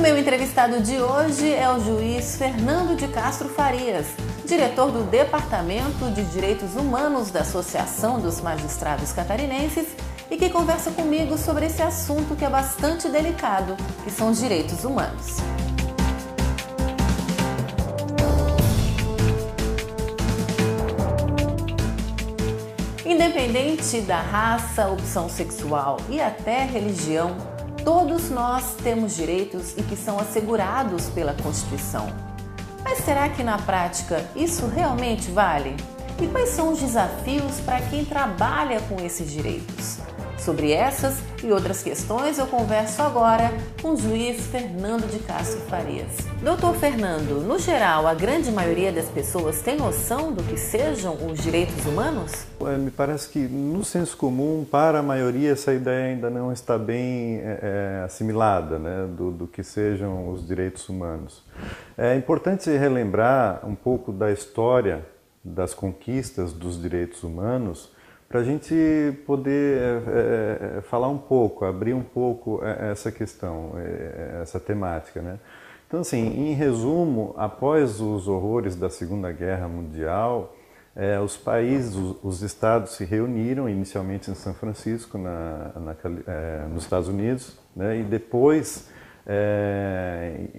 meu entrevistado de hoje é o juiz Fernando de Castro Farias, diretor do Departamento de Direitos Humanos da Associação dos Magistrados Catarinenses e que conversa comigo sobre esse assunto que é bastante delicado, que são os direitos humanos. Independente da raça, opção sexual e até religião, todos nós temos direitos e que são assegurados pela Constituição. Mas será que na prática isso realmente vale? E quais são os desafios para quem trabalha com esses direitos? Sobre essas e outras questões eu converso agora com o juiz Fernando de Castro Farias. Doutor Fernando, no geral, a grande maioria das pessoas tem noção do que sejam os direitos humanos? Me parece que no senso comum, para a maioria, essa ideia ainda não está bem assimilada, né, do que sejam os direitos humanos. É importante relembrar um pouco da história das conquistas dos direitos humanos, para a gente poder falar um pouco, abrir um pouco essa questão, essa temática, né? Então, assim, em resumo, após os horrores da Segunda Guerra Mundial, os países, os estados se reuniram, inicialmente em São Francisco, nos Estados Unidos, né? E depois,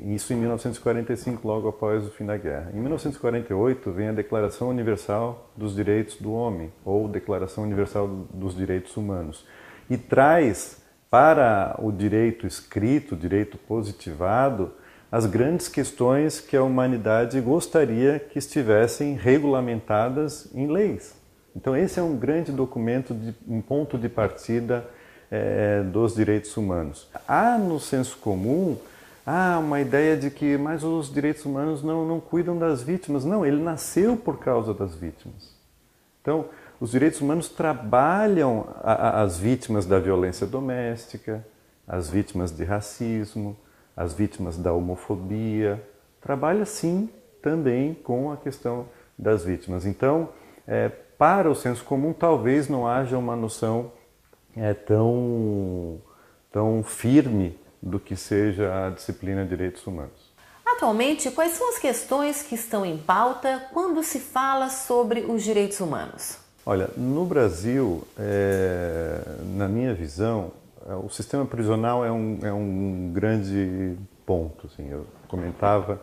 isso em 1945, logo após o fim da guerra. Em 1948 vem a Declaração Universal dos Direitos do Homem, ou Declaração Universal dos Direitos Humanos, e traz para o direito escrito, o direito positivado, as grandes questões que a humanidade gostaria que estivessem regulamentadas em leis. Então esse é um grande documento, um ponto de partida dos direitos humanos. Há no senso comum uma ideia de que mas os direitos humanos não cuidam das vítimas. Não, ele nasceu por causa das vítimas. Então, os direitos humanos trabalham as vítimas da violência doméstica, as vítimas de racismo, as vítimas da homofobia. Trabalha, sim, também com a questão das vítimas. Então, para o senso comum, talvez não haja uma noção tão firme do que seja a disciplina de direitos humanos. Atualmente, quais são as questões que estão em pauta quando se fala sobre os direitos humanos? Olha, no Brasil, na minha visão, o sistema prisional é um grande ponto. Assim. Eu comentava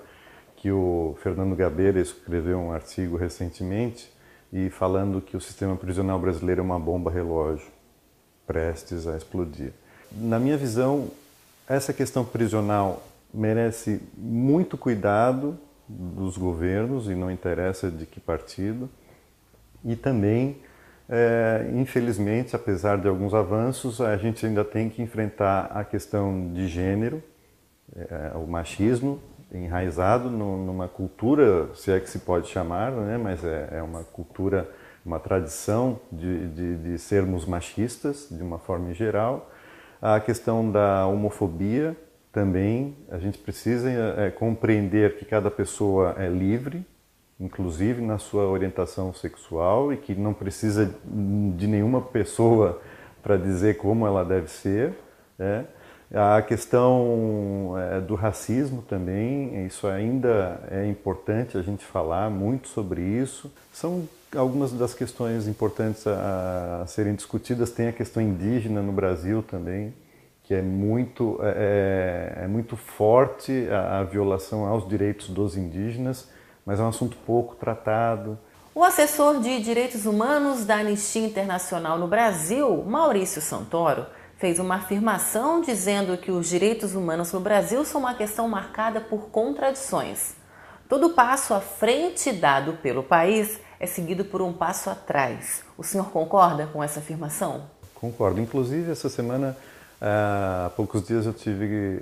que o Fernando Gabeira escreveu um artigo recentemente e falando que o sistema prisional brasileiro é uma bomba relógio prestes a explodir. Na minha visão, essa questão prisional merece muito cuidado dos governos, e não interessa de que partido, e também, infelizmente, apesar de alguns avanços, a gente ainda tem que enfrentar a questão de gênero, o machismo enraizado numa cultura, se é que se pode chamar, né? Mas é uma cultura, uma tradição de sermos machistas, de uma forma geral. A questão da homofobia também, a gente precisa compreender que cada pessoa é livre, inclusive na sua orientação sexual, e que não precisa de nenhuma pessoa para dizer como ela deve ser, né? A questão do racismo também, isso ainda é importante a gente falar muito sobre isso. São algumas das questões importantes a serem discutidas. Tem a questão indígena no Brasil também, que é muito forte a violação aos direitos dos indígenas, mas é um assunto pouco tratado. O assessor de Direitos Humanos da Anistia Internacional no Brasil, Maurício Santoro, fez uma afirmação dizendo que os direitos humanos no Brasil são uma questão marcada por contradições. Todo passo à frente dado pelo país é seguido por um passo atrás. O senhor concorda com essa afirmação? Concordo. Inclusive, essa semana, há poucos dias, eu tive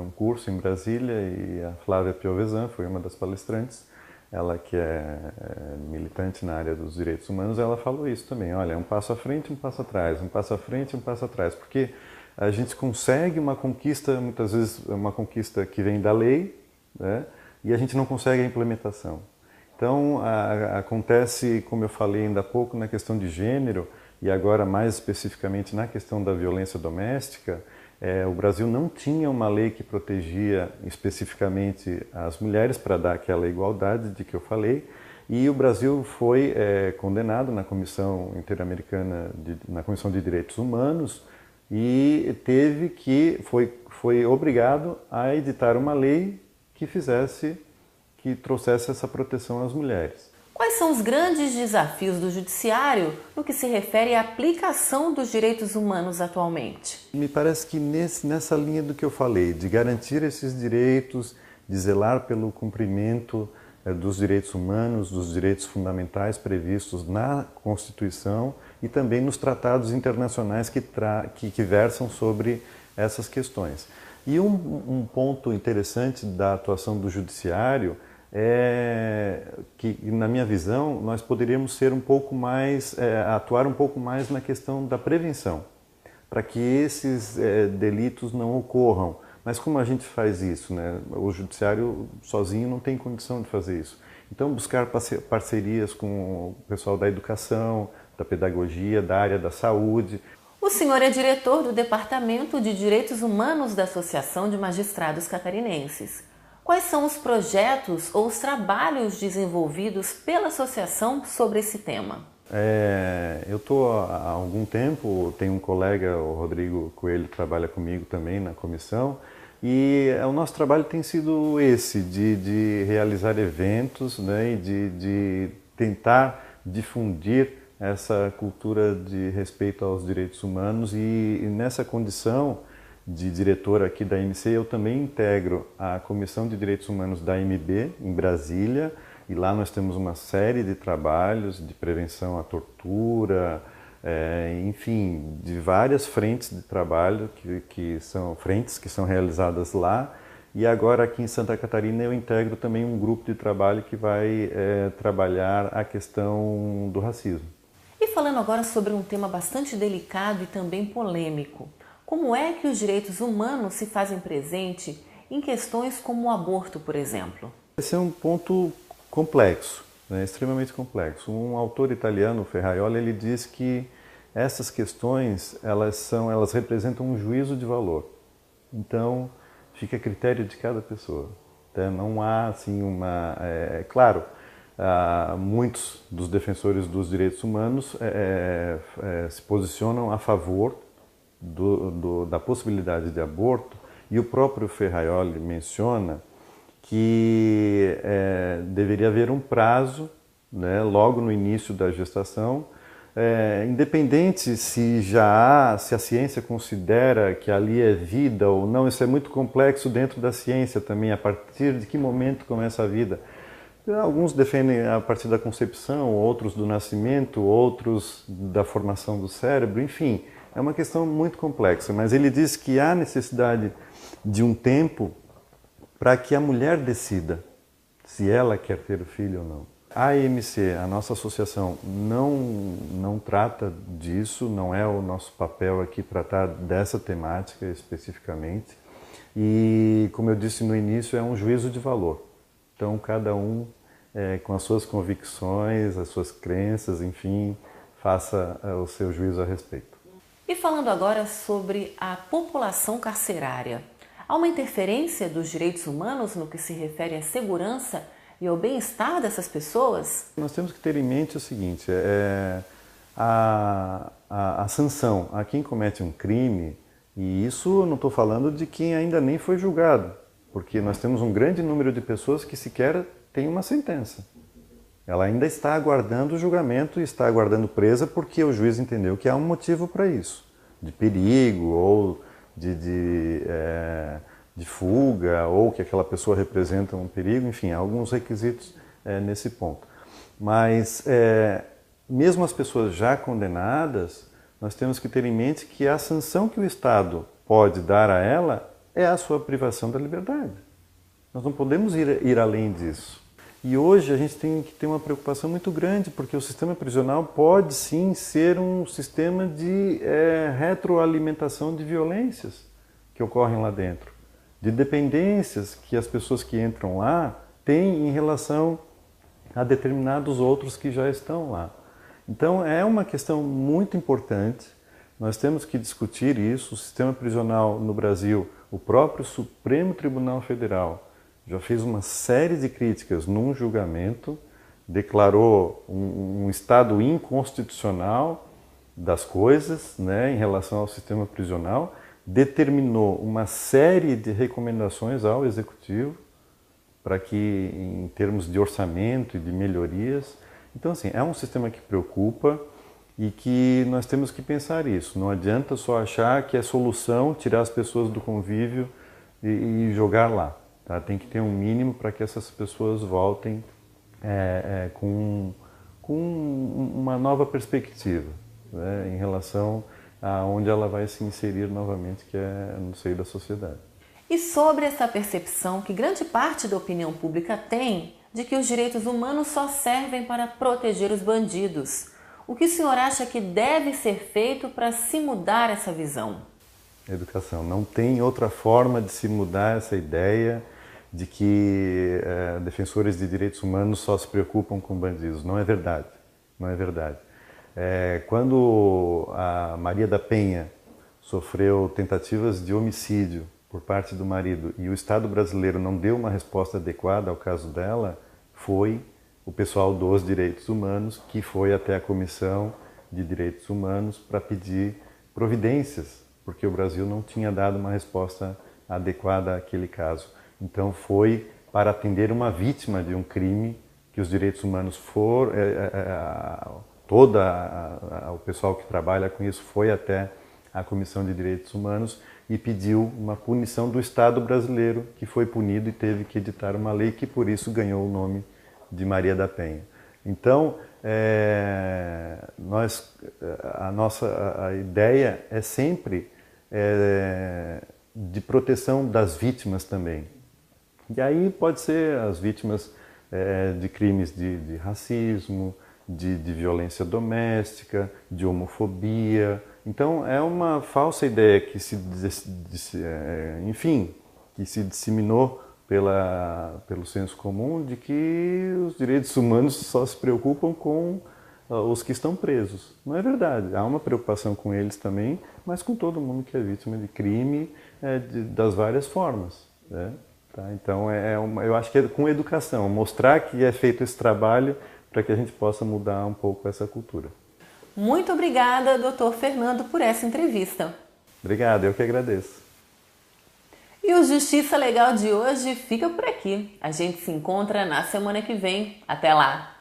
um curso em Brasília e a Flávia Piovesan foi uma das palestrantes. Ela que é militante na área dos direitos humanos, ela falou isso também. Olha, um passo à frente, um passo atrás, um passo à frente, um passo atrás. Porque a gente consegue uma conquista, muitas vezes uma conquista que vem da lei, né? E a gente não consegue a implementação. Então, acontece, como eu falei ainda há pouco, na questão de gênero, e agora mais especificamente na questão da violência doméstica, O Brasil não tinha uma lei que protegia especificamente as mulheres para dar aquela igualdade de que eu falei, e o Brasil foi condenado na Comissão Interamericana, na Comissão de Direitos Humanos, e foi obrigado a editar uma lei que trouxesse essa proteção às mulheres. Quais são os grandes desafios do Judiciário no que se refere à aplicação dos direitos humanos atualmente? Me parece que nessa linha do que eu falei, de garantir esses direitos, de zelar pelo cumprimento dos direitos humanos, dos direitos fundamentais previstos na Constituição e também nos tratados internacionais que versam sobre essas questões. E um ponto interessante da atuação do Judiciário é que, na minha visão, nós poderíamos ser atuar um pouco mais na questão da prevenção, para que esses delitos não ocorram. Mas como a gente faz isso, né? O Judiciário sozinho não tem condição de fazer isso. Então, buscar parcerias com o pessoal da educação, da pedagogia, da área da saúde. O senhor é diretor do Departamento de Direitos Humanos da Associação de Magistrados Catarinenses. Quais são os projetos ou os trabalhos desenvolvidos pela associação sobre esse tema? Eu estou há algum tempo, tenho um colega, o Rodrigo Coelho, que trabalha comigo também na comissão, e o nosso trabalho tem sido esse, de realizar eventos, né, e de tentar difundir essa cultura de respeito aos direitos humanos, e nessa condição de diretor aqui da MC, eu também integro a Comissão de Direitos Humanos da AMB, em Brasília, e lá nós temos uma série de trabalhos de prevenção à tortura, enfim, de várias frentes de trabalho que são realizadas lá. E agora aqui em Santa Catarina eu integro também um grupo de trabalho que vai trabalhar a questão do racismo. E falando agora sobre um tema bastante delicado e também polêmico, como é que os direitos humanos se fazem presente em questões como o aborto, por exemplo? Esse é um ponto complexo, né, extremamente complexo. Um autor italiano, Ferraioli, ele diz que essas questões elas representam um juízo de valor. Então, fica a critério de cada pessoa. Tá? Não há assim claro, muitos dos defensores dos direitos humanos se posicionam a favor da possibilidade de aborto, e o próprio Ferraioli menciona que deveria haver um prazo, né, logo no início da gestação, independente se a ciência considera que ali é vida ou não. Isso é muito complexo dentro da ciência também, a partir de que momento começa a vida. Alguns defendem a partir da concepção, outros do nascimento, outros da formação do cérebro, enfim. É uma questão muito complexa, mas ele diz que há necessidade de um tempo para que a mulher decida se ela quer ter o filho ou não. A AMC, a nossa associação, não trata disso, não é o nosso papel aqui tratar dessa temática especificamente. E, como eu disse no início, é um juízo de valor. Então, cada um, com as suas convicções, as suas crenças, enfim, faça o seu juízo a respeito. E falando agora sobre a população carcerária, há uma interferência dos direitos humanos no que se refere à segurança e ao bem-estar dessas pessoas? Nós temos que ter em mente o seguinte, a sanção a quem comete um crime, e isso eu não estou falando de quem ainda nem foi julgado, porque nós temos um grande número de pessoas que sequer têm uma sentença. Ela ainda está aguardando o julgamento e está aguardando presa porque o juiz entendeu que há um motivo para isso, de perigo ou de fuga, ou que aquela pessoa representa um perigo, enfim, há alguns requisitos nesse ponto. Mas, mesmo as pessoas já condenadas, nós temos que ter em mente que a sanção que o Estado pode dar a ela é a sua privação da liberdade. Nós não podemos ir além disso. E hoje a gente tem que ter uma preocupação muito grande, porque o sistema prisional pode sim ser um sistema de retroalimentação de violências que ocorrem lá dentro, de dependências que as pessoas que entram lá têm em relação a determinados outros que já estão lá. Então é uma questão muito importante, Nós temos que discutir isso. O sistema prisional no Brasil, o próprio Supremo Tribunal Federal já fez uma série de críticas num julgamento, declarou um estado inconstitucional das coisas, né, em relação ao sistema prisional, determinou uma série de recomendações ao Executivo para que, em termos de orçamento e de melhorias. Então, assim, é um sistema que preocupa e que nós temos que pensar isso. Não adianta só achar que é solução tirar as pessoas do convívio e jogar lá. Tá? Tem que ter um mínimo para que essas pessoas voltem com uma nova perspectiva, né, em relação a onde ela vai se inserir novamente, que é no seio da sociedade. E sobre essa percepção que grande parte da opinião pública tem de que os direitos humanos só servem para proteger os bandidos, o que o senhor acha que deve ser feito para se mudar essa visão? Educação. Não tem outra forma de se mudar essa ideia de que defensores de direitos humanos só se preocupam com bandidos. Não é verdade. Não é verdade. Quando a Maria da Penha sofreu tentativas de homicídio por parte do marido e o Estado brasileiro não deu uma resposta adequada ao caso dela, foi o pessoal dos direitos humanos que foi até a Comissão de Direitos Humanos para pedir providências, porque o Brasil não tinha dado uma resposta adequada àquele caso. Então foi para atender uma vítima de um crime que os direitos humanos foram, o pessoal que trabalha com isso foi até a Comissão de Direitos Humanos e pediu uma punição do Estado brasileiro, que foi punido e teve que editar uma lei que por isso ganhou o nome de Maria da Penha. Então, a ideia é sempre de proteção das vítimas também. E aí pode ser as vítimas de crimes de racismo, de violência doméstica, de homofobia. Então é uma falsa ideia que se disseminou pelo senso comum de que os direitos humanos só se preocupam com os que estão presos. Não é verdade. Há uma preocupação com eles também, mas com todo mundo que é vítima de crime das várias formas, né? Tá? Então, eu acho que é com educação, mostrar que é feito esse trabalho para que a gente possa mudar um pouco essa cultura. Muito obrigada, Dr. Fernando, por essa entrevista. Obrigado, eu que agradeço. E o Justiça Legal de hoje fica por aqui. A gente se encontra na semana que vem. Até lá!